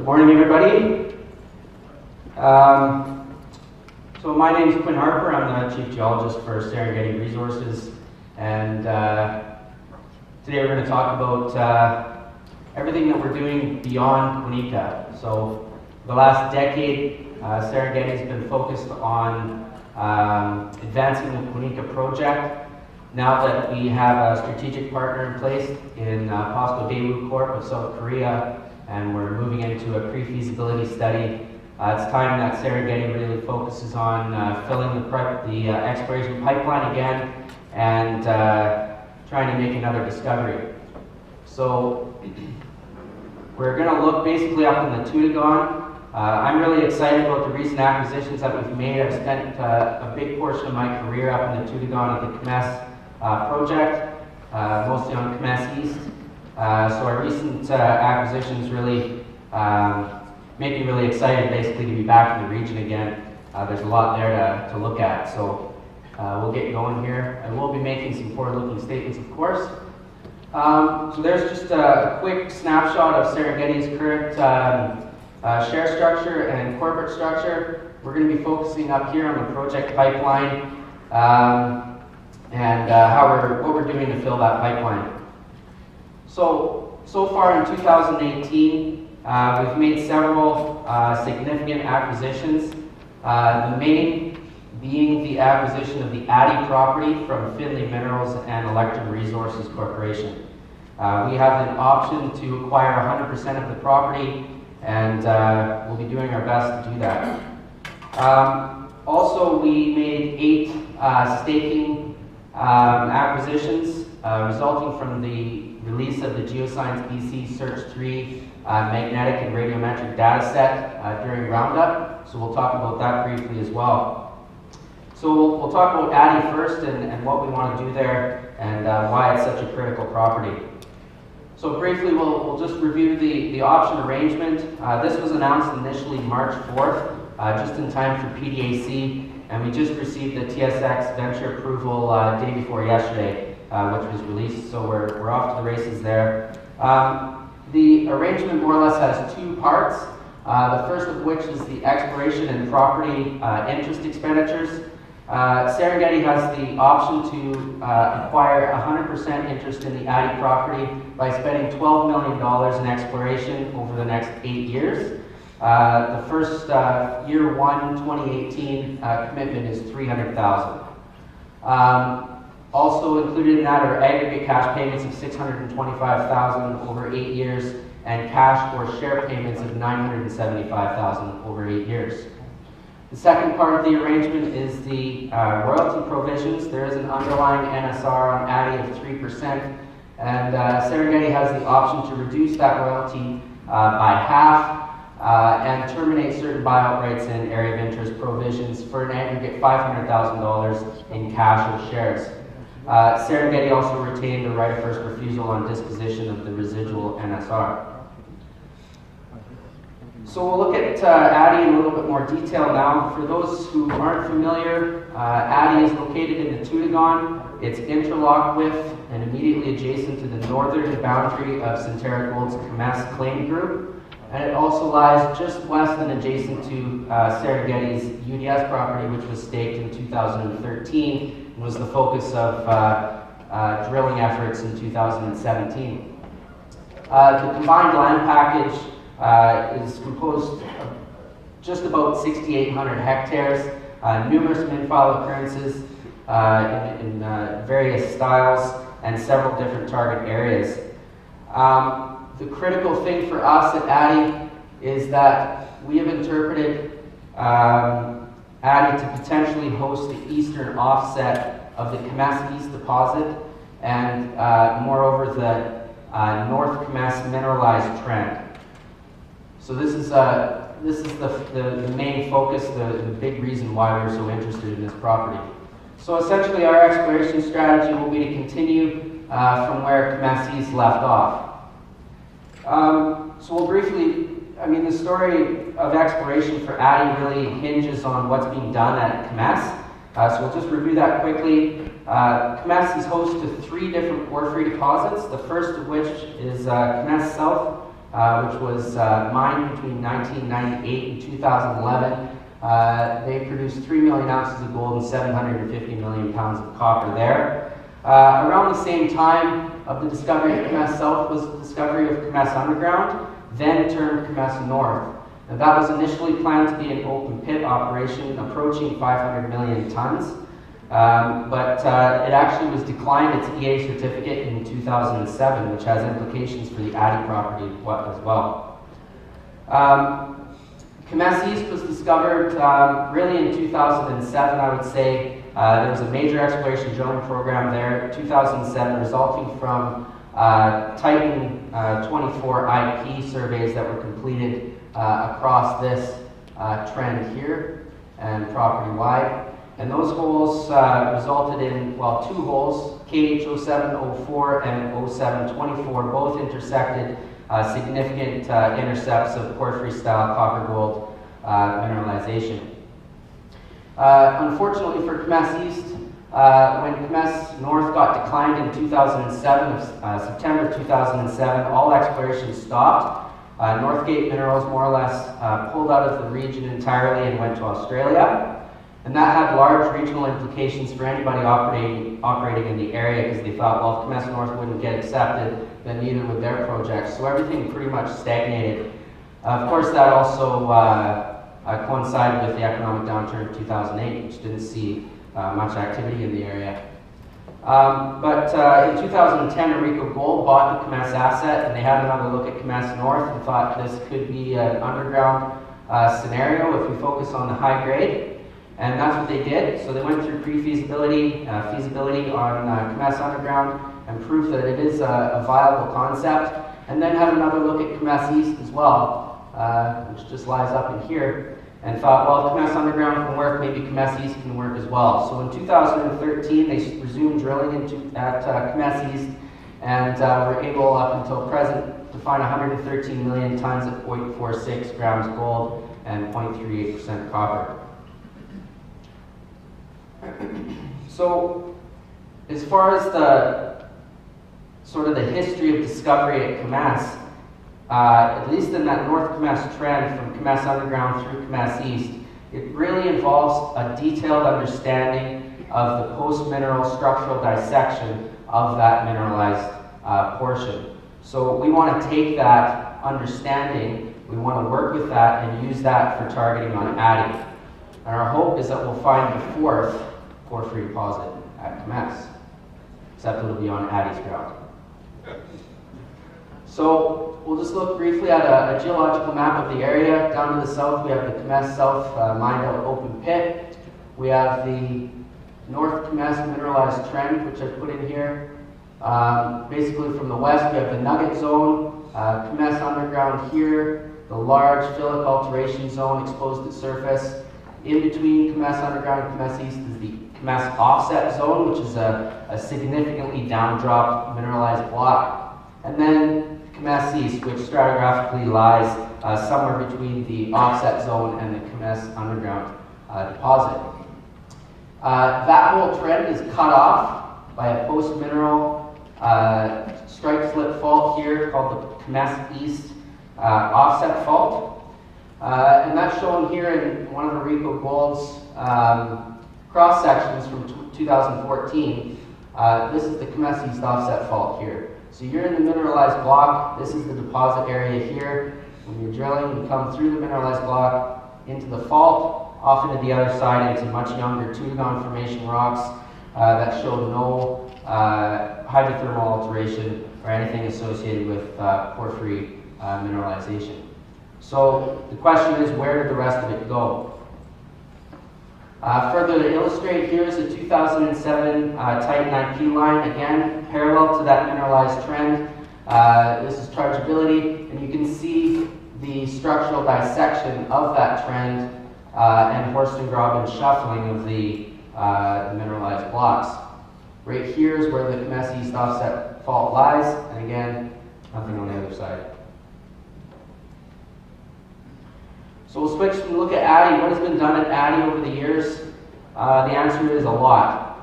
Good morning, everybody. So my name is Quinn Harper. I'm the Chief Geologist for Serengeti Resources, and today we're going to talk about everything that we're doing beyond KWANIKA. So the last decade, Serengeti has been focused on advancing the KWANIKA project. Now that we have a strategic partner in place in POSCO Daewoo Corp of South Korea, and we're moving into a pre-feasibility study, it's time that Serengeti really focuses on filling the exploration pipeline again and trying to make another discovery. So we're going to look basically up in the Toodoggone. I'm really excited about the recent acquisitions that we've made. I've spent a big portion of my career up in the Toodoggone at the Kemess project, mostly on Kemess East. So our recent acquisitions really make me really excited basically to be back in the region again. There's a lot there to look at, so we'll get going here. I will be making some forward-looking statements, of course. So there's just a quick snapshot of Serengeti's current share structure and corporate structure. We're going to be focusing up here on the project pipeline and what we're doing to fill that pipeline. So far in 2018, we've made several significant acquisitions. The main being the acquisition of the Atty property from Finley Minerals and Electrum Resources Corporation. We have an option to acquire 100% of the property, and we'll be doing our best to do that. Also, we made 8 staking acquisitions resulting from the release of the Geoscience BC Search 3 magnetic and radiometric data set during Roundup. So we'll talk about that briefly as well. So we'll talk about Atty first and what we want to do there and why it's such a critical property. So briefly, we'll just review the option arrangement. This was announced initially March 4th, just in time for PDAC, and we just received the TSX venture approval day before yesterday, which was released, so we're off to the races there. The arrangement more or less has 2 parts, the first of which is the exploration and property interest expenditures. Serengeti has the option to acquire 100% interest in the Atty property by spending $12 million in exploration over the next 8 years. The first year 1, 2018 commitment is $300,000. Also included in that are aggregate cash payments of $625,000 over 8 years and cash or share payments of $975,000 over 8 years. The second part of the arrangement is the royalty provisions. There is an underlying NSR on Atty of 3%, and Serengeti has the option to reduce that royalty by half and terminate certain buyout rights and area of interest provisions for an aggregate $500,000 in cash or shares. Serengeti also retained the right of first refusal on disposition of the residual NSR. So we'll look at Atty in a little bit more detail now. For those who aren't familiar, Atty is located in the Toodoggone. It's interlocked with and immediately adjacent to the northern boundary of Centerra Gold's Kemess claim group. And it also lies just west and adjacent to Serengeti's UDS property, which was staked in 2013 and was the focus of drilling efforts in 2017. The combined land package is composed of just about 6,800 hectares, numerous min-file occurrences in various styles, and several different target areas. The critical thing for us at Atty is that we have interpreted Atty to potentially host the eastern offset of the Kemess East deposit and moreover the North Kemess mineralized trend. So this is the main focus, the big reason why we're so interested in this property. So essentially our exploration strategy will be to continue from where Kemess East left off. So we'll briefly, the story of exploration for Atty really hinges on what's being done at Kemess. So we'll just review that quickly. Kemess is host to 3 different porphyry deposits, the first of which is Kemess South, which was mined between 1998 and 2011. They produced 3 million ounces of gold and 750 million pounds of copper there. Around the same time of the discovery of Kemess South was the discovery of Kemess Underground, then termed Kemess North. Now, that was initially planned to be an open pit operation approaching 500 million tons, but it actually was declined its EA certificate in 2007, which has implications for the Atty property as well. Kemess East was discovered really in 2007, I would say. There was a major exploration drilling program there in 2007 resulting from Titan 24 IP surveys that were completed across this trend here and property-wide. And those holes resulted in, well, 2 holes, KH0704 and 0724, both intersected significant intercepts of porphyry-style copper-gold mineralization. Unfortunately for Kemess East, when Kemess North got declined in 2007, September 2007, all exploration stopped. Northgate Minerals more or less pulled out of the region entirely and went to Australia. And that had large regional implications for anybody operating in the area, because they thought, well, if Kemess North wouldn't get accepted, then neither would their projects. So everything pretty much stagnated. Of course, that also coincided with the economic downturn of 2008, which didn't see much activity in the area. But in 2010, Arico Gold bought the Kemess asset, and they had another look at Kemess North and thought this could be an underground scenario if we focus on the high grade. And that's what they did. So they went through pre-feasibility, feasibility on Kemess Underground, and proved that it is a viable concept. And then had another look at Kemess East as well, which just lies up in here, and thought, well, if Kemess Underground can work, maybe Kemess East can work as well. So in 2013, they resumed drilling at Kemess East, and were able, up until present, to find 113 million tons at 0.46 grams gold and 0.38% copper. So, as far as the sort of the history of discovery at Kemess, at least in that North Kemess trend from Kemess Underground through Kemess East, it really involves a detailed understanding of the post-mineral structural dissection of that mineralized portion. So we want to take that understanding, we want to work with that and use that for targeting on Atty. And our hope is that we'll find the 4th porphyry deposit at Kemess, except it'll be on Atty's ground. So we'll just look briefly at a geological map of the area. Down to the south, we have the Kemess South mined out open pit. We have the North Kemess mineralized trend, which I put in here. Basically from the west, we have the Nugget Zone, Kemess Underground here, the large phyllic alteration zone exposed at surface. In between Kemess Underground and Kemess East is the Kemess Offset Zone, which is a significantly downdropped mineralized block. And then Kemess East, which stratigraphically lies somewhere between the Offset Zone and the Kemess Underground deposit. That whole trend is cut off by a post-mineral strike-slip fault here called the Kemess East Offset Fault. And that's shown here in one of Arico Gold's cross-sections from 2014. This is the Kemess East Offset Fault here. So you're in the mineralized block. This is the deposit area here. When you're drilling, you come through the mineralized block into the fault, off into the other side into much younger Tudagon Formation rocks that show no hydrothermal alteration or anything associated with porphyry mineralization. So the question is, where did the rest of it go? Further to illustrate, here is a 2007 Titan IP line, again, parallel to that mineralized trend. This is chargeability, and you can see the structural dissection of that trend and horst-and-graben shuffling of the mineralized blocks. Right here is where the Kemess East Offset Fault lies, and again, nothing on the other side. So we'll switch and look at Atty. What has been done at Atty over the years? The answer is a lot.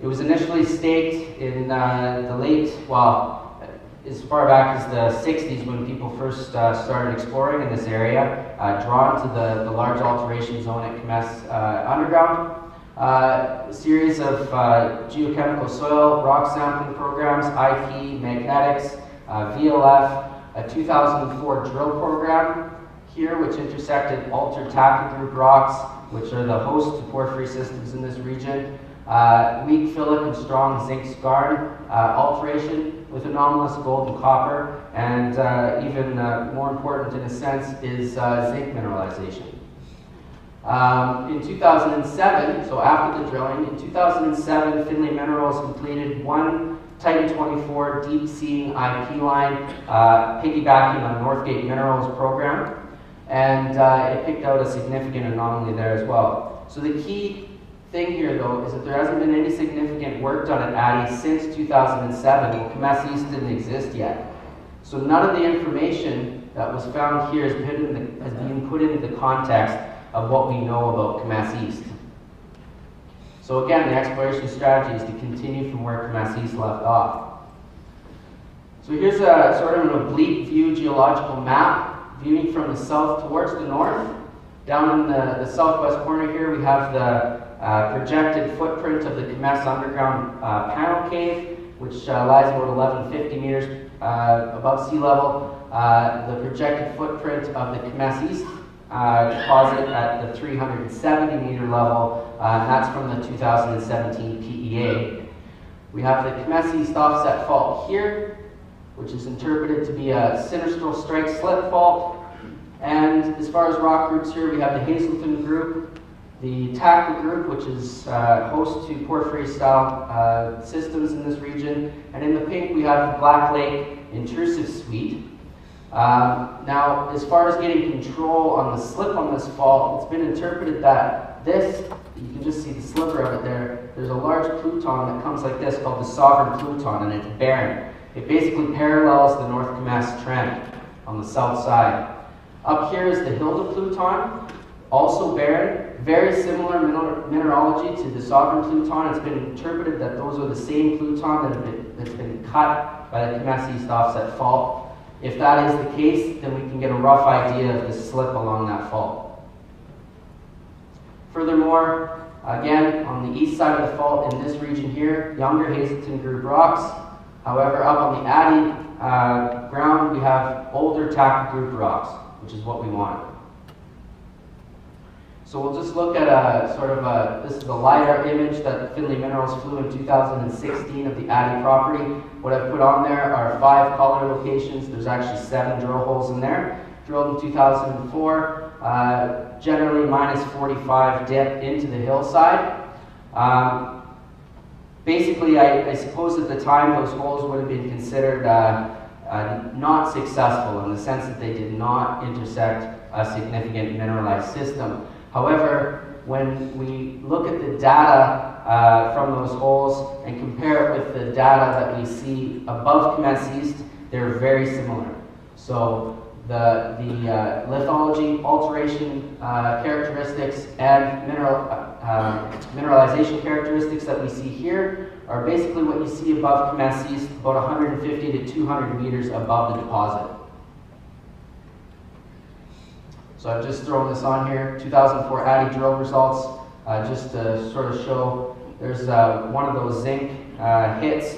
It was initially staked in the late, well, as far back as the 60s when people first started exploring in this area, drawn to the large alteration zone at Kemess underground. A series of geochemical soil rock sampling programs, IP, magnetics, VLF, a 2004 drill program here which intersected altered tackle group rocks, which are the host to porphyry systems in this region, weak phyllic and strong zinc skarn alteration with anomalous gold and copper, and even more important in a sense is zinc mineralization. In 2007, so after the drilling, in 2007 Finlay Minerals completed one Titan 24 deep seeing IP line piggybacking on Northgate Minerals program, and it picked out a significant anomaly there as well. So the key thing here though is that there hasn't been any significant work done at Atty since 2007. Well, Kemess East didn't exist yet. So none of the information that was found here has been put into the context of what we know about Kemess East. So again, the exploration strategy is to continue from where Kemess East left off. So here's a sort of an oblique view geological map, viewing from the south towards the north. Down in the southwest corner here, we have the projected footprint of the Kemess underground panel cave, which lies about 1150 meters above sea level. The projected footprint of the Kemess East deposit at the 370 meter level, and that's from the 2017 PEA. We have the Kemess East offset fault here, which is interpreted to be a sinistral strike slip fault. And as far as rock groups here, we have the Hazelton group, the Tackle group, which is host to porphyry style systems in this region, and in the pink we have the Black Lake intrusive suite. Now, as far as getting control on the slip on this fault, it's been interpreted that this, you can just see the sliver of it there, there's a large pluton that comes like this called the Sovereign Pluton, and it's barren. It basically parallels the North Kemess trend on the south side. Up here is the Hilda Pluton, also barren, very similar mineralogy to the Sovereign Pluton. It's been interpreted that those are the same pluton that's been cut by the Kemess East offset fault. If that is the case, then we can get a rough idea of the slip along that fault. Furthermore, again, on the east side of the fault in this region here, younger Hazelton group rocks. However, up on the Atty ground, we have older Tackle group rocks, which is what we want. So we'll just look at this is a LiDAR image that Finlay Minerals flew in 2016 of the Atty property. What I've put on there are 5 collar locations. There's actually 7 drill holes in there. Drilled in 2004, generally minus 45 dip into the hillside. Basically, I suppose at the time those holes would have been considered not successful in the sense that they did not intersect a significant mineralized system. However, when we look at the data from those holes and compare it with the data that we see above Kemess East, they're very similar. So the lithology, alteration characteristics, and mineralization characteristics that we see here are basically what you see above Kemess East, about 150 to 200 meters above the deposit. So I've just thrown this on here, 2004 Atty drill results, just to sort of show there's one of those zinc hits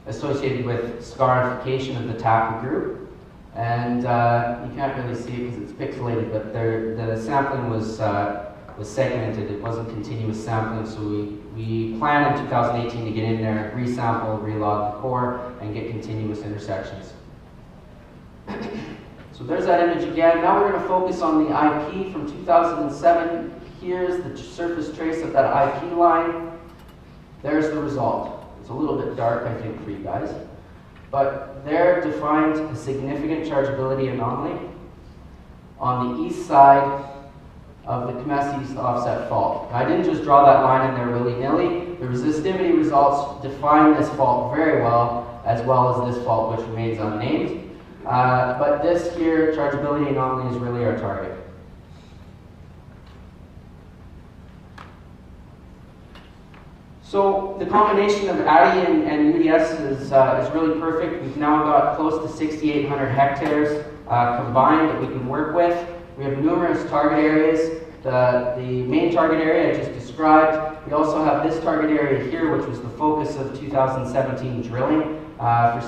associated with scarification of the Tackle group. And you can't really see it because it's pixelated, but the sampling was segmented. It wasn't continuous sampling, so we plan in 2018 to get in there, resample, relog the core, and get continuous intersections. So there's that image again. Now we're going to focus on the IP from 2007. Here's the surface trace of that IP line. There's the result. It's a little bit dark, I think, for you guys. But there defined a significant chargeability anomaly on the east side of the Kemess East offset fault. Now, I didn't just draw that line in there willy-nilly. The resistivity results define this fault very well as this fault, which remains unnamed. But this here, chargeability anomaly, is really our target. So the combination of Atty and UDS is really perfect. We've now got close to 6,800 hectares combined that we can work with. We have numerous target areas. The main target area I just described. We also have this target area here, which was the focus of 2017 drilling for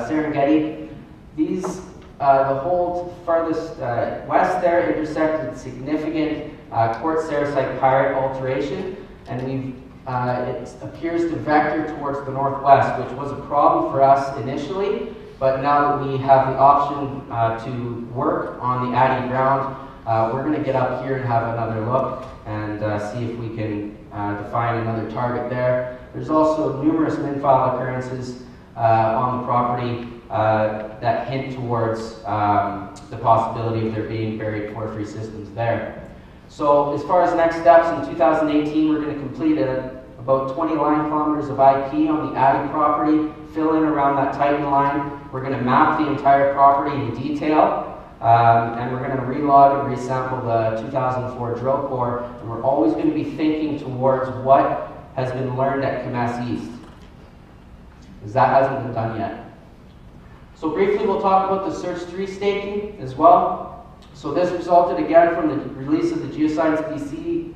Serengeti. These, the whole farthest west there intersected significant quartz-sericite pyrite alteration, and it appears to vector towards the northwest, which was a problem for us initially, but now that we have the option to work on the Atty ground, we're going to get up here and have another look and see if we can define another target there. There's also numerous min-file occurrences on the property that hint towards the possibility of there being buried porphyry systems there. So as far as next steps, in 2018 we're going to complete about 20 line kilometers of IP on the Atty property, fill in around that Titan line. We're going to map the entire property in detail. And we're going to relog and resample the 2004 drill core, and we're always going to be thinking towards what has been learned at Kemess East, because that hasn't been done yet. So briefly we'll talk about the Search 3 staking as well. So this resulted again from the release of the Geoscience BC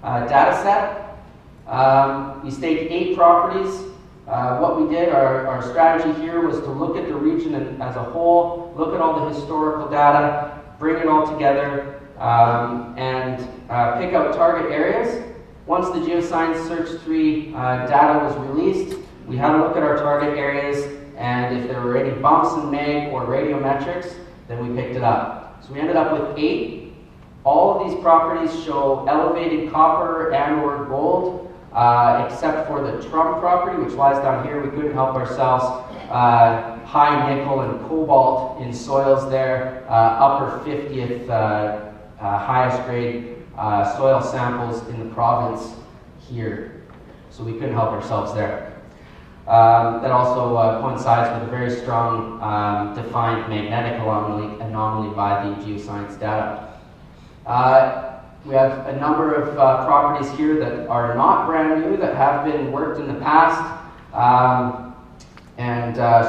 data set. We staked 8 properties. What we did, our strategy here was to look at the region as a whole, look at all the historical data, bring it all together, and pick out target areas. Once the Geoscience Search 3 data was released, we had a look at our target areas, and if there were any bumps in mag or radiometrics, then we picked it up. So we ended up with 8. All of these properties show elevated copper and or gold, except for the Trump property, which lies down here. We couldn't help ourselves. High nickel and cobalt in soils there, upper 50th highest grade soil samples in the province here. So we couldn't help ourselves there. That also coincides with a very strong defined magnetic anomaly by the geoscience data. We have a number of properties here that are not brand new, that have been worked in the past.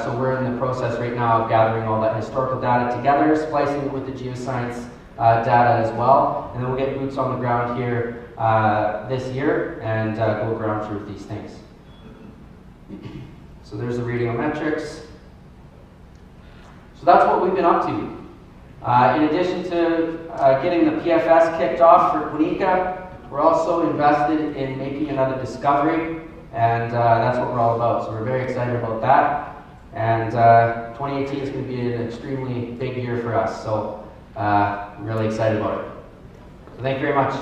So we're in the process right now of gathering all that historical data together, splicing it with the geoscience data as well. And then we'll get boots on the ground here this year and go ground truth these things. So there's the radiometrics. So that's what we've been up to. In addition to getting the PFS kicked off for KWANIKA, we're also invested in making another discovery, and that's what we're all about. So we're very excited about that. And 2018 is going to be an extremely big year for us, so I'm really excited about it. So thank you very much.